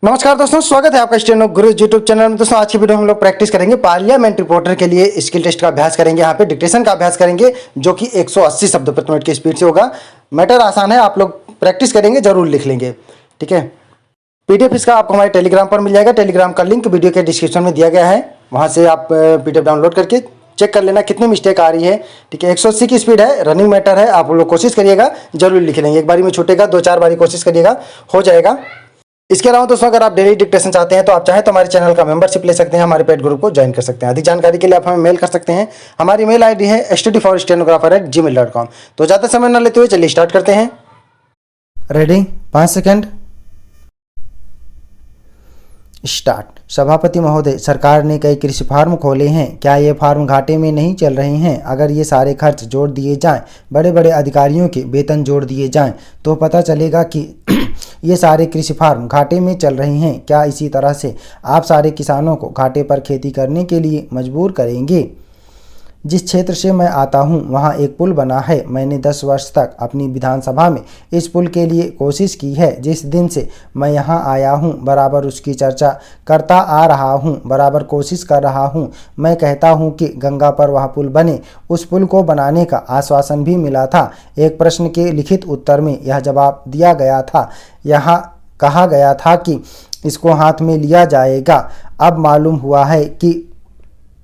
नमस्कार दोस्तों, स्वागत है आपका स्टेनो गुरु यूट्यूब चैनल में। दोस्तों आज की वीडियो में हम लोग प्रैक्टिस करेंगे पार्लियामेंट रिपोर्टर के लिए स्किल टेस्ट का अभ्यास करेंगे। यहाँ पे डिक्टेशन का अभ्यास करेंगे जो कि 180 शब्द प्रति मिनट की स्पीड से होगा। मैटर आसान है, आप लोग प्रैक्टिस करेंगे जरूर लिख लेंगे, ठीक है। पीडीएफ इसका आपको हमारे टेलीग्राम पर मिल जाएगा। टेलीग्राम का लिंक वीडियो के डिस्क्रिप्शन में दिया गया है, वहाँ से आप पीडीएफ डाउनलोड करके चेक कर लेना कितनी मिस्टेक आ रही है, ठीक है। 180 की स्पीड है, रनिंग मैटर है, आप लोग कोशिश करिएगा, जरूर लिख लेंगे। एक बारी में छूटेगा, 2-4 बारी कोशिश करिएगा, हो जाएगा। इसके अलावा दोस्तों अगर आप डेली डिक्टेशन चाहते हैं तो आप चाहें तो हमारे चैनल का मेंबरशिप ले सकते हैं, हमारे पेड ग्रुप को ज्वाइन कर सकते हैं। अधिक जानकारी के लिए आप हमें मेल कर सकते हैं। हमारी मेल आईडी है studyforstenographer@gmail.com। तो ज़्यादा समय न लेते हुए चलिए स्टार्ट करते हैं। Ready, 5 second, start. सभापति महोदय, सरकार ने कई कृषि फार्म खोले हैं, क्या ये फार्म घाटे में नहीं चल रहे हैं? अगर ये सारे खर्च जोड़ दिए जाएं, बड़े बड़े अधिकारियों के वेतन जोड़ दिए जाएं, तो पता चलेगा कि ये सारे कृषि फार्म घाटे में चल रहे हैं। क्या इसी तरह से आप सारे किसानों को घाटे पर खेती करने के लिए मजबूर करेंगे? जिस क्षेत्र से मैं आता हूँ वहाँ एक पुल बना है। मैंने 10 वर्ष तक अपनी विधानसभा में इस पुल के लिए कोशिश की है। जिस दिन से मैं यहाँ आया हूँ बराबर उसकी चर्चा करता आ रहा हूँ, बराबर कोशिश कर रहा हूँ। मैं कहता हूँ कि गंगा पर वह पुल बने। उस पुल को बनाने का आश्वासन भी मिला था। एक प्रश्न के लिखित उत्तर में यह जवाब दिया गया था। यहाँ कहा गया था कि इसको हाथ में लिया जाएगा। अब मालूम हुआ है कि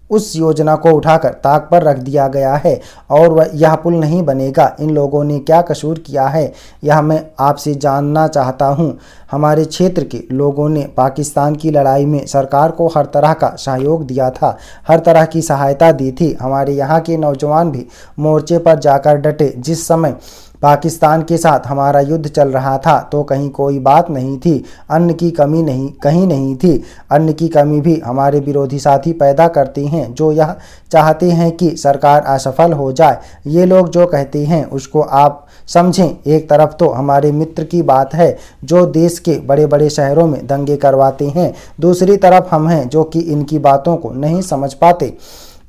उस योजना को उठाकर ताक पर रख दिया गया है और यह पुल नहीं बनेगा। इन लोगों ने क्या कसूर किया है, यह मैं आपसे जानना चाहता हूं। हमारे क्षेत्र के लोगों ने पाकिस्तान की लड़ाई में सरकार को हर तरह का सहयोग दिया था, हर तरह की सहायता दी थी। हमारे यहाँ के नौजवान भी मोर्चे पर जाकर डटे। जिस समय पाकिस्तान के साथ हमारा युद्ध चल रहा था तो कहीं कोई बात नहीं थी, अन्न की कमी नहीं कहीं नहीं थी। अन्न की कमी भी हमारे विरोधी साथी पैदा करते हैं, जो यह चाहते हैं कि सरकार असफल हो जाए। ये लोग जो कहते हैं उसको आप समझें। एक तरफ तो हमारे मित्र की बात है जो देश के बड़े बड़े शहरों में दंगे करवाते हैं, दूसरी तरफ हम हैं जो कि इनकी बातों को नहीं समझ पाते।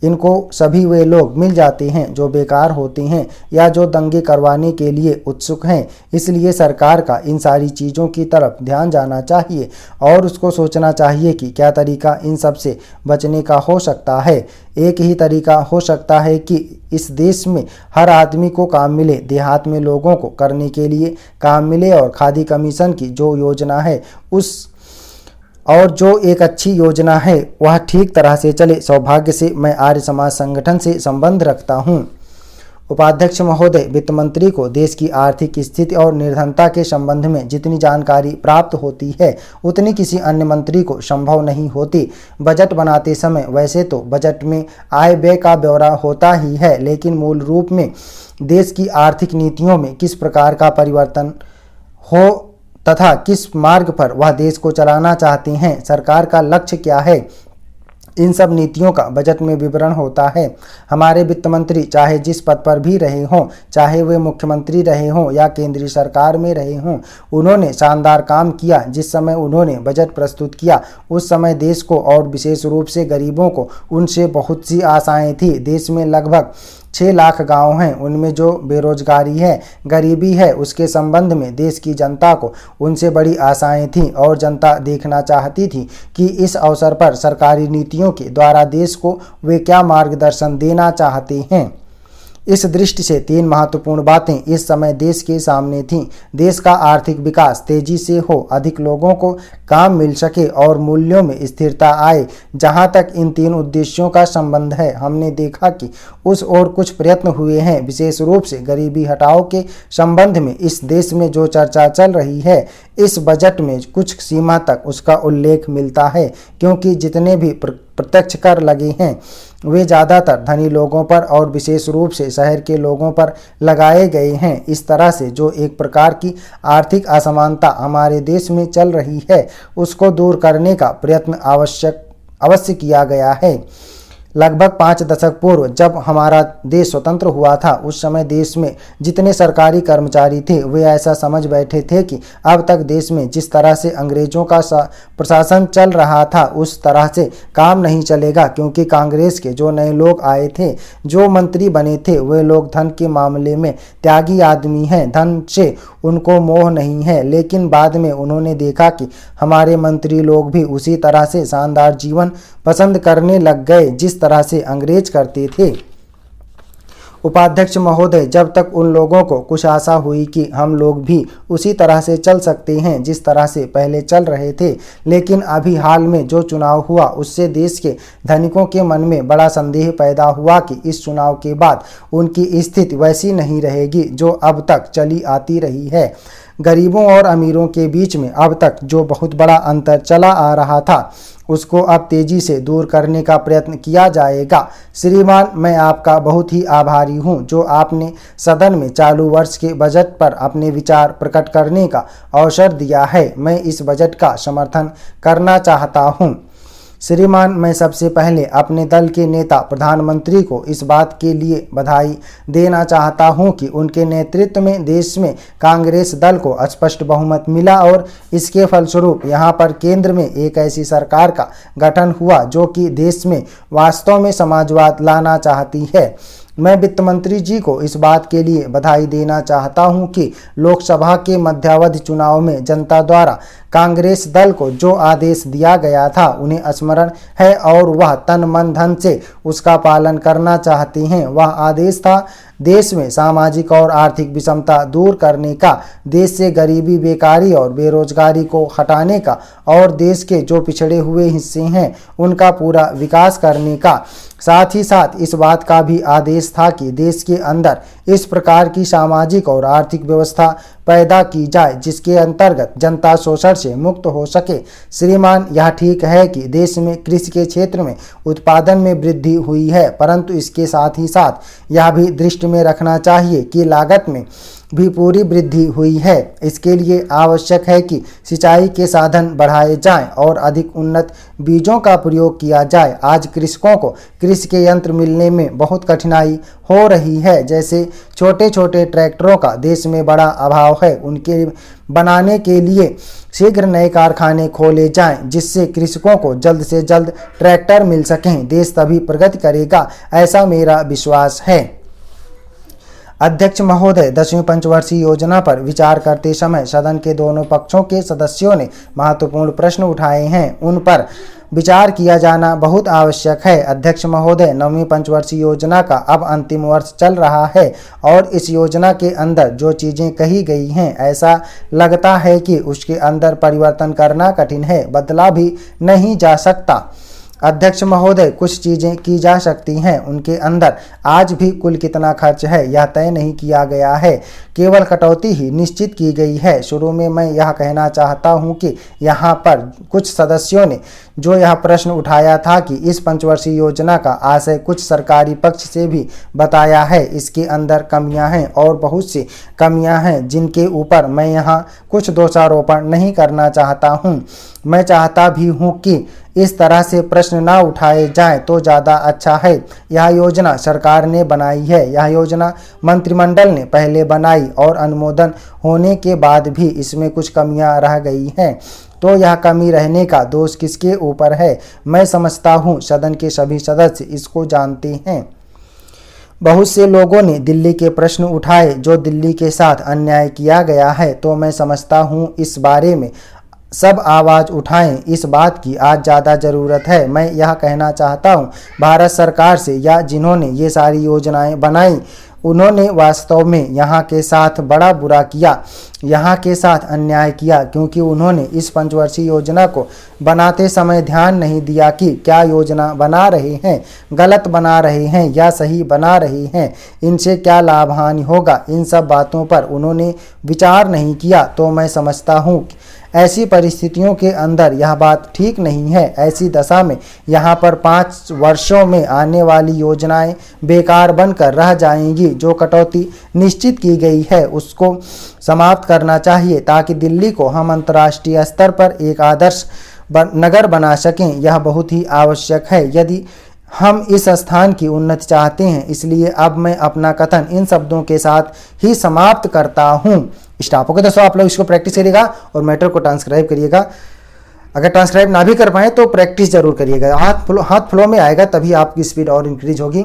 इनको सभी वे लोग मिल जाते हैं जो बेकार होते हैं या जो दंगे करवाने के लिए उत्सुक हैं। इसलिए सरकार का इन सारी चीज़ों की तरफ ध्यान जाना चाहिए और उसको सोचना चाहिए कि क्या तरीका इन सब से बचने का हो सकता है। एक ही तरीका हो सकता है कि इस देश में हर आदमी को काम मिले, देहात में लोगों को करने के लिए काम मिले और खादी कमीशन की जो योजना है जो एक अच्छी योजना है वह ठीक तरह से चले। सौभाग्य से मैं आर्य समाज संगठन से संबंध रखता हूं। उपाध्यक्ष महोदय, वित्त मंत्री को देश की आर्थिक स्थिति और निर्धनता के संबंध में जितनी जानकारी प्राप्त होती है उतनी किसी अन्य मंत्री को संभव नहीं होती। बजट बनाते समय वैसे तो बजट में आय व्यय का ब्यौरा होता ही है, लेकिन मूल रूप में देश की आर्थिक नीतियों में किस प्रकार का परिवर्तन हो तथा किस मार्ग पर वह देश को चलाना चाहते हैं, सरकार का लक्ष्य क्या है, इन सब नीतियों का बजट में विवरण होता है। हमारे वित्त मंत्री चाहे जिस पद पर भी रहे हों, चाहे वे मुख्यमंत्री रहे हों या केंद्रीय सरकार में रहे हों, उन्होंने शानदार काम किया। जिस समय उन्होंने बजट प्रस्तुत किया उस समय देश को और विशेष रूप से गरीबों को उनसे बहुत सी आशाएं थी। देश में लगभग 6 लाख गांव हैं, उनमें जो बेरोजगारी है, गरीबी है, उसके संबंध में देश की जनता को उनसे बड़ी आशाएं थीं और जनता देखना चाहती थी कि इस अवसर पर सरकारी नीतियों के द्वारा देश को वे क्या मार्गदर्शन देना चाहते हैं। इस दृष्टि से 3 महत्वपूर्ण बातें इस समय देश के सामने थीं। देश का आर्थिक विकास तेजी से हो, अधिक लोगों को काम मिल सके और मूल्यों में स्थिरता आए। जहां तक इन 3 उद्देश्यों का संबंध है, हमने देखा कि उस ओर कुछ प्रयत्न हुए हैं। विशेष रूप से गरीबी हटाओ के संबंध में इस देश में जो चर्चा चल रही है, इस बजट में कुछ सीमा तक उसका उल्लेख मिलता है, क्योंकि जितने भी प्रत्यक्ष कर लगे हैं वे ज़्यादातर धनी लोगों पर और विशेष रूप से शहर के लोगों पर लगाए गए हैं। इस तरह से जो एक प्रकार की आर्थिक असमानता हमारे देश में चल रही है उसको दूर करने का प्रयत्न अवश्य किया गया है। लगभग 5 दशक पूर्व जब हमारा देश स्वतंत्र हुआ था उस समय देश में जितने सरकारी कर्मचारी थे वे ऐसा समझ बैठे थे कि अब तक देश में जिस तरह से अंग्रेजों का प्रशासन चल रहा था उस तरह से काम नहीं चलेगा, क्योंकि कांग्रेस के जो नए लोग आए थे, जो मंत्री बने थे, वे लोग धन के मामले में त्यागी आदमी हैं। धन से उनको मोह नहीं है, लेकिन बाद में उन्होंने देखा कि हमारे मंत्री लोग भी उसी तरह से शानदार जीवन पसंद करने लग गए जिस तरह से अंग्रेज करते थे। उपाध्यक्ष महोदय, जब तक उन लोगों को कुछ आशा हुई कि हम लोग भी उसी तरह से चल सकते हैं जिस तरह से पहले चल रहे थे, लेकिन अभी हाल में जो चुनाव हुआ उससे देश के धनिकों के मन में बड़ा संदेह पैदा हुआ कि इस चुनाव के बाद उनकी स्थिति वैसी नहीं रहेगी जो अब तक चली आती रही है। गरीबों और अमीरों के बीच में अब तक जो बहुत बड़ा अंतर चला आ रहा था उसको अब तेजी से दूर करने का प्रयत्न किया जाएगा। श्रीमान, मैं आपका बहुत ही आभारी हूं जो आपने सदन में चालू वर्ष के बजट पर अपने विचार प्रकट करने का अवसर दिया है। मैं इस बजट का समर्थन करना चाहता हूं। श्रीमान, मैं सबसे पहले अपने दल के नेता प्रधानमंत्री को इस बात के लिए बधाई देना चाहता हूं कि उनके नेतृत्व में देश में कांग्रेस दल को स्पष्ट बहुमत मिला और इसके फलस्वरूप यहां पर केंद्र में एक ऐसी सरकार का गठन हुआ जो कि देश में वास्तव में समाजवाद लाना चाहती है। मैं वित्त मंत्री जी को इस बात के लिए बधाई देना चाहता हूं कि लोकसभा के मध्यावधि चुनाव में जनता द्वारा कांग्रेस दल को जो आदेश दिया गया था उन्हें स्मरण है और वह तन मन धन से उसका पालन करना चाहते हैं। वह आदेश था देश में सामाजिक और आर्थिक विषमता दूर करने का, देश से गरीबी, बेकारी और बेरोजगारी को हटाने का और देश के जो पिछड़े हुए हिस्से हैं उनका पूरा विकास करने का। साथ ही साथ इस बात का भी आदेश था कि देश के अंदर इस प्रकार की सामाजिक और आर्थिक व्यवस्था पैदा की जाए जिसके अंतर्गत जनता शोषण से मुक्त हो सके। श्रीमान, यह ठीक है कि देश में कृषि के क्षेत्र में उत्पादन में वृद्धि हुई है, परंतु इसके साथ ही साथ यह भी दृष्टि में रखना चाहिए कि लागत में भी पूरी वृद्धि हुई है। इसके लिए आवश्यक है कि सिंचाई के साधन बढ़ाए जाएं और अधिक उन्नत बीजों का प्रयोग किया जाए। आज कृषकों को कृषि के यंत्र मिलने में बहुत कठिनाई हो रही है, जैसे छोटे छोटे ट्रैक्टरों का देश में बड़ा अभाव है। उनके बनाने के लिए शीघ्र नए कारखाने खोले जाएं जिससे कृषकों को जल्द से जल्द ट्रैक्टर मिल सकें। देश तभी प्रगति करेगा, ऐसा मेरा विश्वास है। अध्यक्ष महोदय, 10वीं पंचवर्षीय योजना पर विचार करते समय सदन के दोनों पक्षों के सदस्यों ने महत्वपूर्ण प्रश्न उठाए हैं। उन पर विचार किया जाना बहुत आवश्यक है। अध्यक्ष महोदय, 9वीं पंचवर्षीय योजना का अब अंतिम वर्ष चल रहा है और इस योजना के अंदर जो चीज़ें कही गई हैं ऐसा लगता है कि उसके अंदर परिवर्तन करना कठिन है, बदला भी नहीं जा सकता। अध्यक्ष महोदय, कुछ चीज़ें की जा सकती हैं, उनके अंदर आज भी कुल कितना खर्च है यह तय नहीं किया गया है, केवल कटौती ही निश्चित की गई है। शुरू में मैं यह कहना चाहता हूं कि यहाँ पर कुछ सदस्यों ने जो यह प्रश्न उठाया था कि इस पंचवर्षीय योजना का आशय कुछ सरकारी पक्ष से भी बताया है, इसके अंदर कमियां हैं और बहुत सी कमियां हैं जिनके ऊपर मैं यहाँ कुछ दोषारोपण नहीं करना चाहता हूँ। मैं चाहता भी हूँ कि इस तरह से प्रश्न ना उठाए जाएं तो ज़्यादा अच्छा है। यह योजना सरकार ने बनाई है, यह योजना मंत्रिमंडल ने पहले बनाई और अनुमोदन होने के बाद भी इसमें कुछ कमियां रह गई हैं, तो यह कमी रहने का दोष किसके ऊपर है? मैं समझता हूँ सदन के सभी सदस्य इसको जानते हैं। बहुत से लोगों ने दिल्ली के प्रश्न उठाए जो दिल्ली के साथ अन्याय किया गया है, तो मैं समझता हूँ इस बारे में सब आवाज़ उठाएं। इस बात की आज ज़्यादा ज़रूरत है। मैं यह कहना चाहता हूँ भारत सरकार से या जिन्होंने ये सारी योजनाएं बनाई उन्होंने वास्तव में यहाँ के साथ बड़ा बुरा किया, यहाँ के साथ अन्याय किया, क्योंकि उन्होंने इस पंचवर्षीय योजना को बनाते समय ध्यान नहीं दिया कि क्या योजना बना रहे हैं, गलत बना रहे हैं या सही बना रहे हैं, इनसे क्या लाभ हानि होगा, इन सब बातों पर उन्होंने विचार नहीं किया। तो मैं समझता हूँ ऐसी परिस्थितियों के अंदर यह बात ठीक नहीं है। ऐसी दशा में यहाँ पर 5 वर्षों में आने वाली योजनाएं बेकार बनकर रह जाएंगी। जो कटौती निश्चित की गई है उसको समाप्त करना चाहिए ताकि दिल्ली को हम अंतर्राष्ट्रीय स्तर पर एक आदर्श नगर बना सकें। यह बहुत ही आवश्यक है यदि हम इस स्थान की उन्नति चाहते हैं। इसलिए अब मैं अपना कथन इन शब्दों के साथ ही समाप्त करता हूँ। स्टाफ ओके दोस्तों, आप लोग इसको प्रैक्टिस करिएगा और मैटर को ट्रांसक्राइब करिएगा। अगर ट्रांसक्राइब ना भी कर पाए तो प्रैक्टिस जरूर करिएगा। हाथ फ्लो में आएगा तभी आपकी स्पीड और इंक्रीज होगी।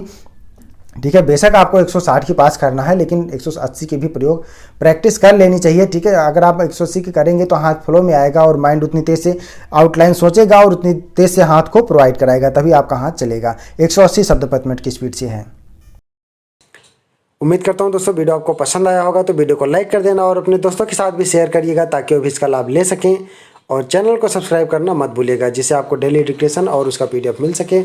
ठीक है। बेशक आपको 160 की पास करना है, लेकिन 180 के भी प्रयोग प्रैक्टिस कर लेनी चाहिए। ठीक है, अगर आप 180 की करेंगे तो हाथ फ्लो में आएगा और माइंड उतनी तेज से आउटलाइन सोचेगा और उतनी तेज से हाथ को प्रोवाइड कराएगा, तभी आपका हाथ चलेगा। 180 शब्द प्रति मिनट की स्पीड से है। उम्मीद करता हूं दोस्तों वीडियो आपको पसंद आया होगा, तो वीडियो को लाइक कर देना और अपने दोस्तों के साथ भी शेयर करिएगा ताकि वो भी इसका लाभ ले सकें। और चैनल को सब्सक्राइब करना मत भूलिएगा, जिससे आपको डेली डिक्टेशन और उसका PDF मिल सके।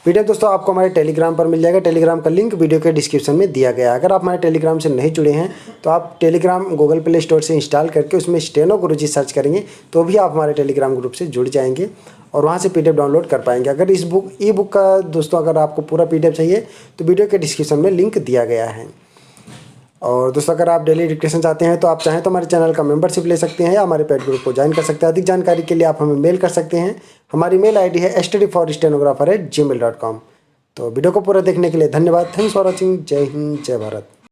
PDF दोस्तों आपको हमारे टेलीग्राम पर मिल जाएगा। टेलीग्राम का लिंक वीडियो के डिस्क्रिप्शन में दिया गया है। अगर आप हमारे टेलीग्राम से नहीं जुड़े हैं तो आप टेलीग्राम गूगल प्ले स्टोर से इंस्टॉल करके उसमें स्टेनो गुरुजी सर्च करेंगे तो भी आप हमारे टेलीग्राम ग्रुप से जुड़ जाएंगे और वहाँ से PDF डाउनलोड कर पाएंगे। अगर इस ई बुक का दोस्तों अगर आपको पूरा PDF चाहिए तो वीडियो के डिस्क्रिप्शन में लिंक दिया गया है। और दोस्तों अगर आप डेली डिक्टेशन चाहते हैं तो आप चाहें तो हमारे चैनल का मेंबरशिप ले सकते हैं या हमारे पेड ग्रुप को ज्वाइन कर सकते हैं। अधिक जानकारी के लिए आप हमें मेल कर सकते हैं। हमारी मेल ID है studyforstenographer@gmail.com। तो वीडियो को पूरा देखने के लिए धन्यवाद। Thanks for watching. जय हिंद, जय भारत।